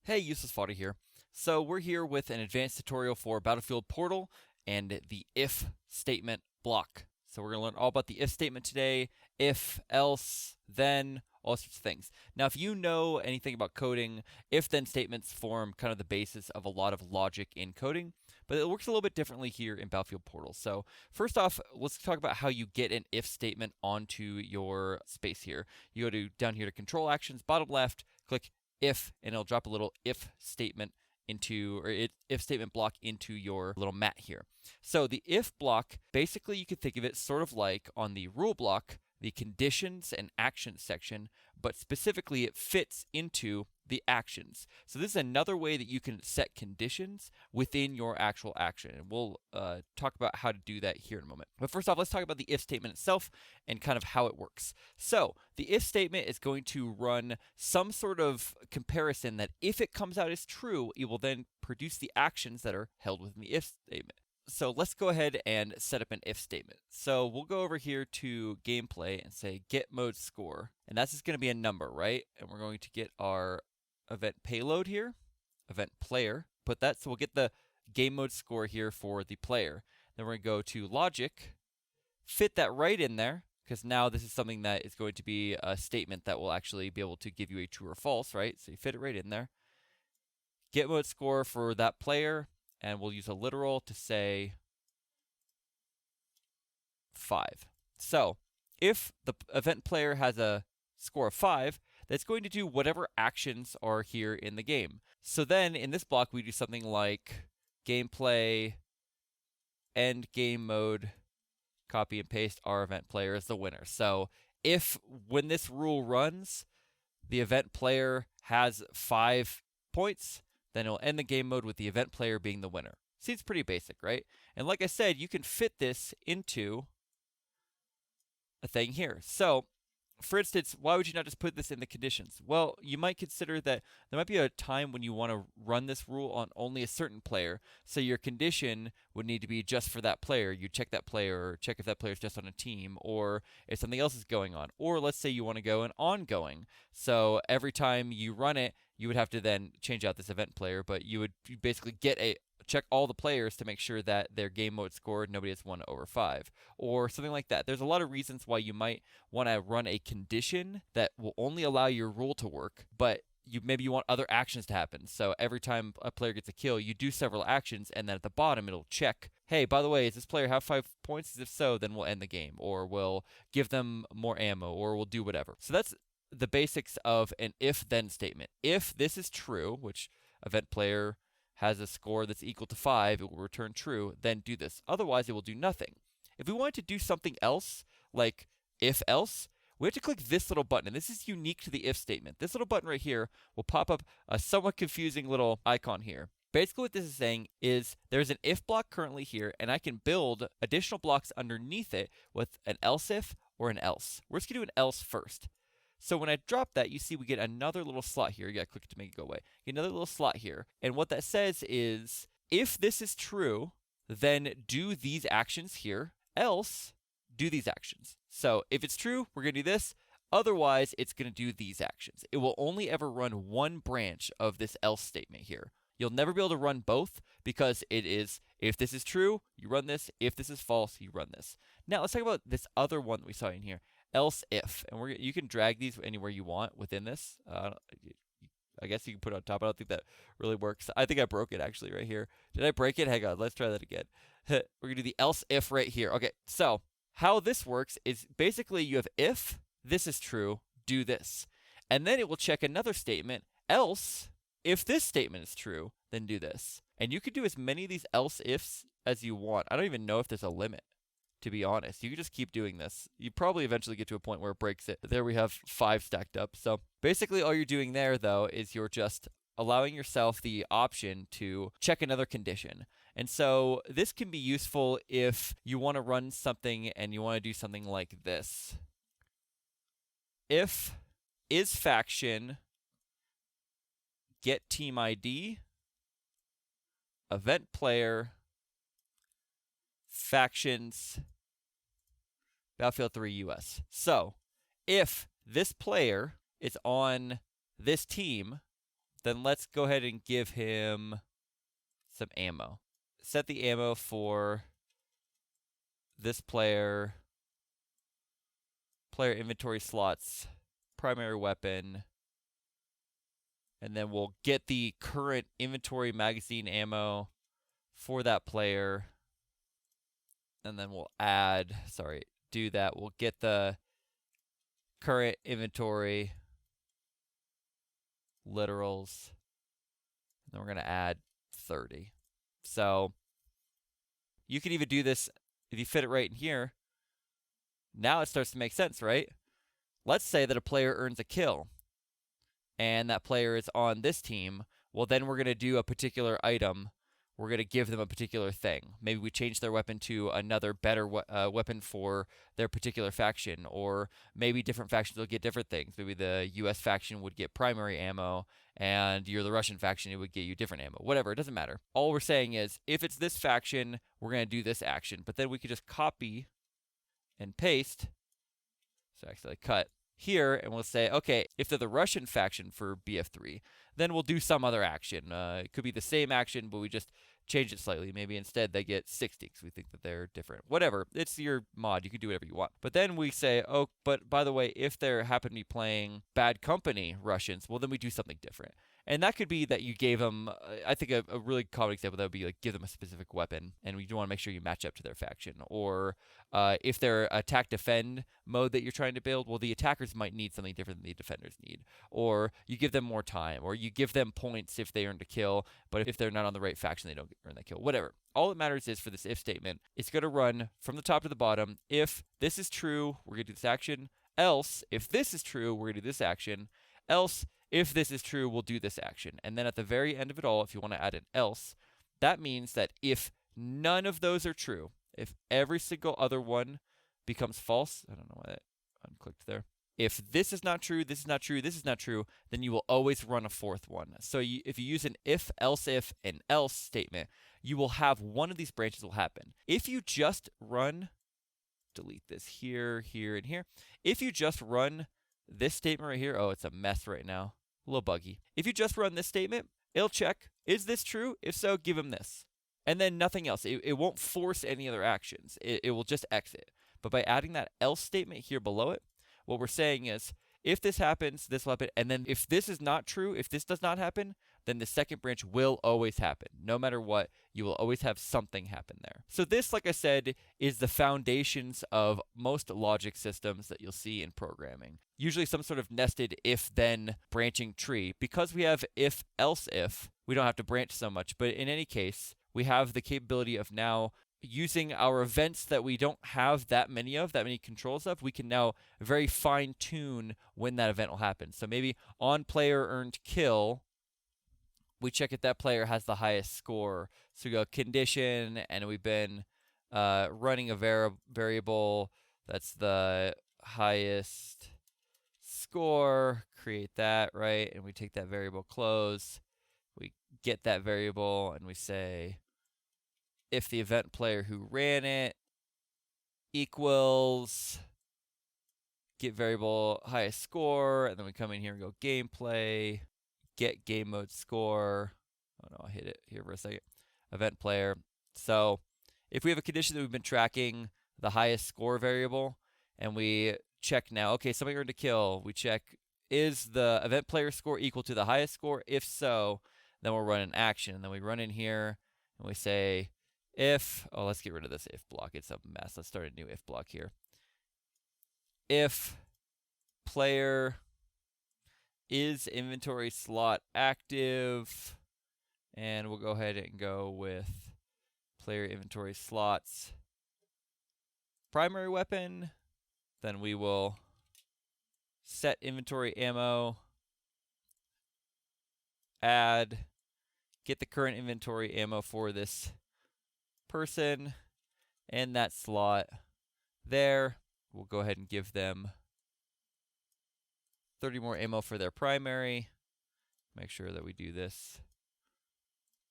Hey, Useless Fodder here. So we're here with an advanced tutorial for Battlefield Portal and the if statement block. So we're going to learn all about the if statement today, if, else, then, all sorts of things. Now, if you know anything about coding, if-then statements form kind of the basis of a lot of logic in coding, but it works a little bit differently here in Battlefield Portal. So first off, let's talk about how you get an if statement onto your space here. You go down here to Control Actions, bottom left, click if, and it'll drop a little if statement if statement block into your little mat here. So the if block, basically you could think of it sort of like on the rule block, the conditions and actions section, but specifically it fits into the actions. So this is another way that you can set conditions within your actual action. And we'll talk about how to do that here in a moment. But first off, let's talk about the if statement itself and kind of how it works. So the if statement is going to run some sort of comparison that if it comes out as true, it will then produce the actions that are held within the if statement. So let's go ahead and set up an if statement. So we'll go over here to gameplay and say get mode score. And that's just going to be a number, right? And we're going to get our event payload here, event player, put that. So we'll get the game mode score here for the player. Then we're going to go to logic, fit that right in there, because now this is something that is going to be a statement that will actually be able to give you a true or false, right? So you fit it right in there. Get mode score for that player. And we'll use a literal to say 5. So if the event player has a score of 5, that's going to do whatever actions are here in the game. So then in this block, we do something like gameplay, end game mode, copy and paste our event player as the winner. So if when this rule runs, the event player has 5 points, then it'll end the game mode with the event player being the winner. Seems pretty basic, right? And like I said, you can fit this into a thing here. So, for instance, why would you not just put this in the conditions? Well, you might consider that there might be a time when you want to run this rule on only a certain player. So your condition would need to be just for that player. You check that player, or check if that player is just on a team, or if something else is going on. Or let's say you want to go an ongoing. So every time you run it, you would have to then change out this event player, but you would basically check all the players to make sure that their game mode scored, nobody has 1/5, or something like that. There's a lot of reasons why you might want to run a condition that will only allow your rule to work, but maybe you want other actions to happen. So every time a player gets a kill, you do several actions, and then at the bottom it'll check, hey, by the way, does this player have 5 points? If so, then we'll end the game, or we'll give them more ammo, or we'll do whatever. So that's the basics of an if-then statement. If this is true, which event player has a score that's equal to 5, it will return true, then do this. Otherwise, it will do nothing. If we wanted to do something else, like if-else, we have to click this little button, and this is unique to the if statement. This little button right here will pop up a somewhat confusing little icon here. Basically what this is saying is there's an if block currently here, and I can build additional blocks underneath it with an else if or an else. We're just going to do an else first. So when I drop that, you see we get another little slot here. You got to click to make it go away. Get another little slot here. And what that says is, if this is true, then do these actions here. Else, do these actions. So if it's true, we're going to do this. Otherwise, it's going to do these actions. It will only ever run one branch of this else statement here. You'll never be able to run both because it is, if this is true, you run this. If this is false, you run this. Now, let's talk about this other one that we saw in here. Else if, and you can drag these anywhere you want within this. I guess you can put it on top. I don't think that really works. I think I broke it actually right here. Did I break it? Hang on, let's try that again. We're gonna do the else if right here. Okay, so how this works is basically you have if this is true, do this, and then it will check another statement. Else, if this statement is true, then do this. And you can do as many of these else ifs as you want. I don't even know if there's a limit, to be honest. You can just keep doing this. You probably eventually get to a point where it breaks it. There we have 5 stacked up. So basically all you're doing there, though, is you're just allowing yourself the option to check another condition. And so this can be useful if you want to run something and you want to do something like this. If is faction get team ID, event player, factions, Battlefield 3 US. So, if this player is on this team, then let's go ahead and give him some ammo. Set the ammo for this player inventory slots, primary weapon, and then we'll get the current inventory magazine ammo for that player, and then we'll do that. We'll get the current inventory literals, and then we're going to add 30. So you can even do this if you fit it right in here. Now it starts to make sense, right? Let's say that a player earns a kill and that player is on this team. Well, then we're going to do a particular item. We're going to give them a particular thing. Maybe we change their weapon to another better weapon for their particular faction, or maybe different factions will get different things. Maybe the US faction would get primary ammo, and you're the Russian faction, it would get you different ammo. Whatever, it doesn't matter. All we're saying is, if it's this faction, we're going to do this action. But then we could just copy and paste, so actually cut here, and we'll say, okay, if they're the Russian faction for BF3, then we'll do some other action. It could be the same action, but we just change it slightly. Maybe instead they get 60 because we think that they're different. Whatever. It's your mod. You can do whatever you want. But then we say, oh, but by the way, if they happen to be playing Bad Company Russians, well, then we do something different. And that could be that you gave them, I think a really common example that would be like give them a specific weapon, and we do want to make sure you match up to their faction. Or if they're attack defend mode that you're trying to build, well, the attackers might need something different than the defenders need. Or you give them more time, or you give them points if they earned a kill, but if they're not on the right faction, they don't earn that kill. Whatever. All that matters is for this if statement, it's going to run from the top to the bottom. If this is true, we're going to do this action. Else, if this is true, we're going to do this action. Else, if this is true, we'll do this action. And then at the very end of it all, if you want to add an else, that means that if none of those are true, if every single other one becomes false, I don't know why that unclicked there. If this is not true, this is not true, this is not true, then you will always run a fourth one. So if you use an if-Elseif and else statement, you will have one of these branches will happen. If you just run, delete this here, here, and here. If you just run this statement right here, oh, it's a mess right now. A little buggy. If you just run this statement, it'll check, is this true? If so, give him this. And then nothing else. It won't force any other actions. It will just exit. But by adding that else statement here below it, what we're saying is, if this happens, this will happen. And then if this is not true, if this does not happen, then the second branch will always happen. No matter what, you will always have something happen there. So this, like I said, is the foundations of most logic systems that you'll see in programming. Usually some sort of nested if-then branching tree. Because we have if-else-if, we don't have to branch so much. But in any case, we have the capability of now using our events that we don't have that many controls of, we can now very fine-tune when that event will happen. So maybe on player earned kill, we check if that player has the highest score. So we go condition, and we've been running a variable that's the highest score, create that, right? And we take that variable close, we get that variable, and we say if the event player who ran it equals get variable highest score, and then we come in here and go gameplay, get game mode score. Oh no, I'll hit it here for a second. Event player. So if we have a condition that we've been tracking the highest score variable, and we check now, okay, somebody earned a kill. We check, is the event player score equal to the highest score? If so, then we'll run an action. And then we run in here and we say if, oh, let's get rid of this if block. It's a mess. Let's start a new if block here. If player is inventory slot active, and we'll go ahead and go with player inventory slots primary weapon, then we will set inventory ammo, add, get the current inventory ammo for this person, and that slot there. We'll go ahead and give them 30 more ammo for their primary. Make sure that we do this,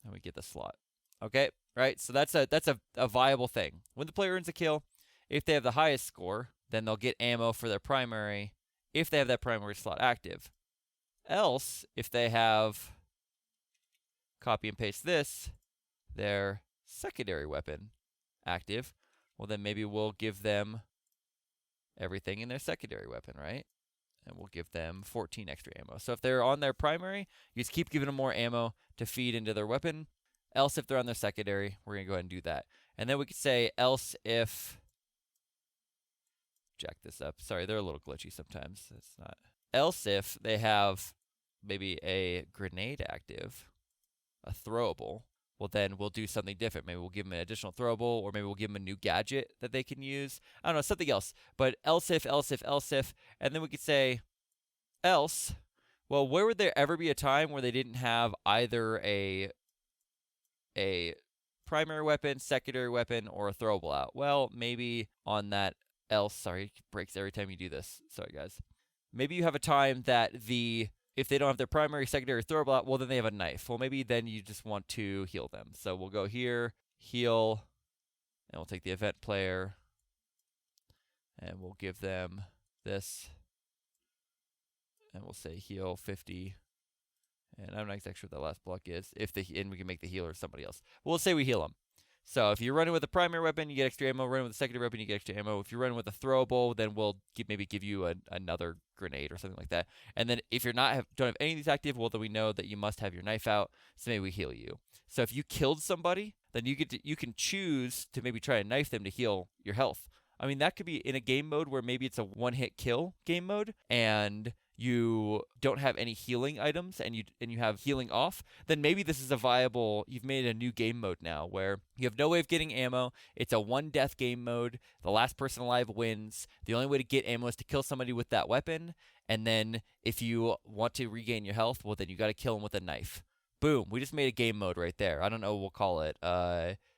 and we get the slot. Okay, right? So that's a viable thing. When the player earns a kill, if they have the highest score, then they'll get ammo for their primary if they have that primary slot active. Else, if they have, copy and paste this, their secondary weapon active, well then maybe we'll give them everything in their secondary weapon, right? And we'll give them 14 extra ammo. So if they're on their primary, you just keep giving them more ammo to feed into their weapon. Else if they're on their secondary, we're going to go ahead and do that. And then we could say else if, jack this up. Sorry, they're a little glitchy sometimes. It's not. Else if they have maybe a grenade active, a throwable, well then we'll do something different. Maybe we'll give them an additional throwable, or maybe we'll give them a new gadget that they can use. I don't know, something else. But else if, and then we could say else, well, where would there ever be a time where they didn't have either a primary weapon, secondary weapon, or a throwable out? Well, maybe on that else, sorry, it breaks every time you do this. Sorry, guys. Maybe you have a time that if they don't have their primary, secondary, throwable out, well, then they have a knife. Well, maybe then you just want to heal them. So we'll go here, heal, and we'll take the event player, and we'll give them this, and we'll say heal 50. And I'm not exactly sure what that last block is. And we can make the healer somebody else. We'll say we heal them. So if you're running with a primary weapon, you get extra ammo. Running with a secondary weapon, you get extra ammo. If you're running with a throwable, then we'll maybe give you another grenade or something like that. And then if you're don't have any of these active, well, then we know that you must have your knife out. So maybe we heal you. So if you killed somebody, then you can choose to maybe try and knife them to heal your health. I mean, that could be in a game mode where maybe it's a one-hit kill game mode, and you don't have any healing items, and you have healing off, then maybe this is a viable, you've made a new game mode now where you have no way of getting ammo. It's a one death game mode. The last person alive wins. The only way to get ammo is to kill somebody with that weapon, and then if you want to regain your health, well, then you got to kill them with a knife. Boom, we just made a game mode right there. I don't know what we'll call it.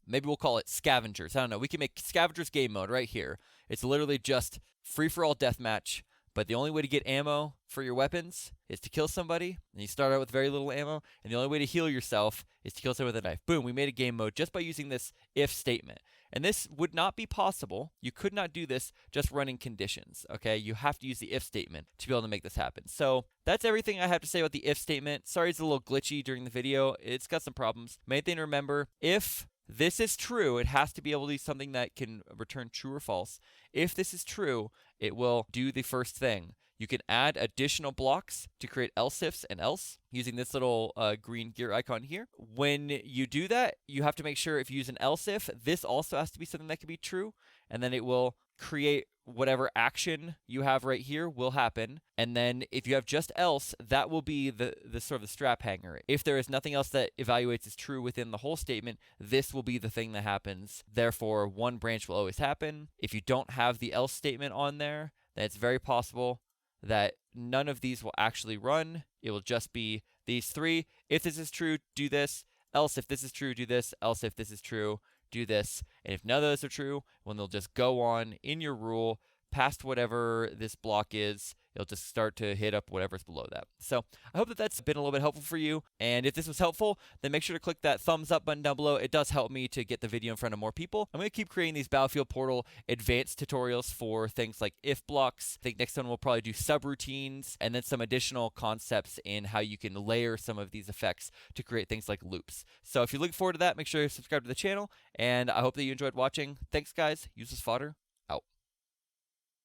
Maybe we'll call it Scavengers. I don't know. We can make Scavengers game mode right here. It's literally just free-for-all deathmatch. But the only way to get ammo for your weapons is to kill somebody, and you start out with very little ammo, and the only way to heal yourself is to kill someone with a knife. Boom, we made a game mode just by using this if statement. And this would not be possible. You could not do this just running conditions, okay? You have to use the if statement to be able to make this happen. So that's everything I have to say about the if statement. Sorry it's a little glitchy during the video. It's got some problems. Main thing to remember, if this is true, it has to be able to do something that can return true or false. If this is true, it will do the first thing. You can add additional blocks to create else ifs and else using this little green gear icon here. When you do that, you have to make sure if you use an else if, this also has to be something that can be true, and then it will create whatever action you have right here will happen. And then if you have just else, that will be the sort of the strap hanger. If there is nothing else that evaluates as true within the whole statement, this will be the thing that happens. Therefore, one branch will always happen. If you don't have the else statement on there, then it's very possible that none of these will actually run. It will just be these three. If this is true, do this. Else, if this is true, do this. Else, if this is true, do this. And if none of those are true, well, they'll just go on in your rule past whatever this block is. It'll just start to hit up whatever's below that. So I hope that that's been a little bit helpful for you. And if this was helpful, then make sure to click that thumbs up button down below. It does help me to get the video in front of more people. I'm going to keep creating these Battlefield Portal advanced tutorials for things like if blocks. I think next one we'll probably do subroutines, and then some additional concepts in how you can layer some of these effects to create things like loops. So if you're looking forward to that, make sure you subscribe to the channel, and I hope that you enjoyed watching. Thanks, guys. Use this fodder.